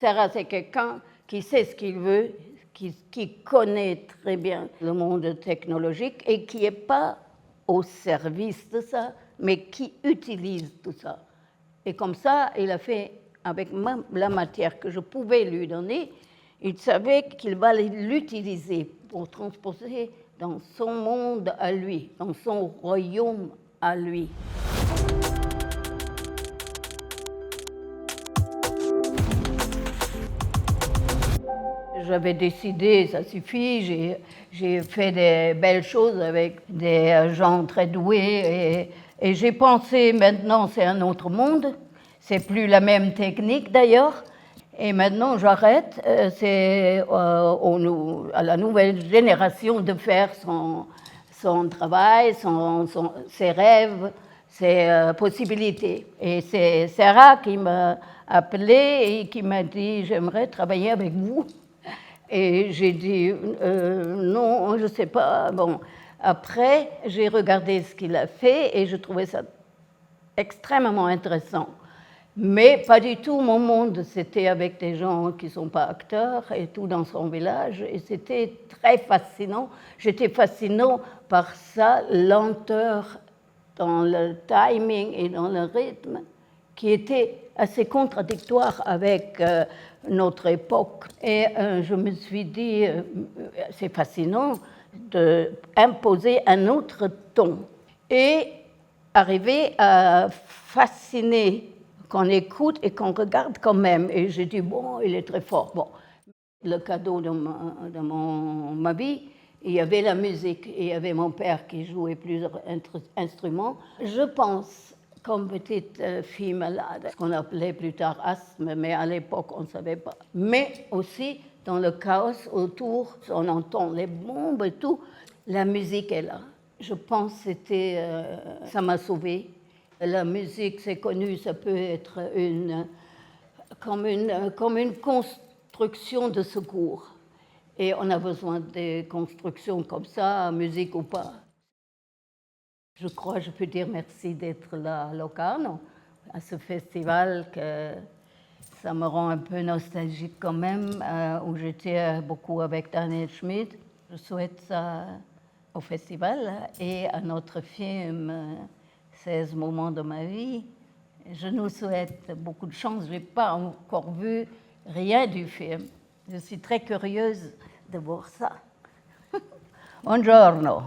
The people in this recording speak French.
Sarah, c'est quelqu'un qui sait ce qu'il veut, qui connaît très bien le monde technologique et qui n'est pas au service de ça, mais qui utilise tout ça. Et comme ça, il a fait, avec la matière que je pouvais lui donner, il savait qu'il va l'utiliser pour transposer dans son monde à lui, dans son royaume à lui. J'avais décidé, ça suffit, j'ai fait des belles choses avec des gens très doués et j'ai pensé maintenant c'est un autre monde, c'est plus la même technique d'ailleurs. Et maintenant, j'arrête, c'est à la nouvelle génération de faire son travail, ses rêves, ses possibilités. Et c'est Sarah qui m'a appelée et qui m'a dit « J'aimerais travailler avec vous ». Et j'ai dit non, je ne sais pas. Bon, après, j'ai regardé ce qu'il a fait et je trouvais ça extrêmement intéressant. Mais pas du tout mon monde, c'était avec des gens qui ne sont pas acteurs et tout dans son village. Et c'était très fascinant. J'étais fascinant par sa lenteur dans le timing et dans le rythme qui était assez contradictoire avec notre époque. Et je me suis dit, c'est fascinant d'imposer un autre ton et arriver à fasciner qu'on écoute et qu'on regarde quand même. Et j'ai dit, bon, il est très fort. Bon, le cadeau de ma vie, il y avait la musique et il y avait mon père qui jouait plusieurs instruments. Je pense, comme petite fille malade, ce qu'on appelait plus tard asthme, mais à l'époque on ne savait pas. Mais aussi dans le chaos autour, on entend les bombes et tout, la musique est là. Je pense que ça m'a sauvée. La musique, c'est connu, ça peut être comme une construction de secours. Et on a besoin de constructions comme ça, musique ou pas. Je crois, je peux dire merci d'être là à Locarno, à ce festival, que ça me rend un peu nostalgique quand même, où j'étais beaucoup avec Daniel Schmid. Je souhaite ça au festival et à notre film 16 moments de ma vie. Je nous souhaite beaucoup de chance. Je n'ai pas encore vu rien du film. Je suis très curieuse de voir ça. Buongiorno.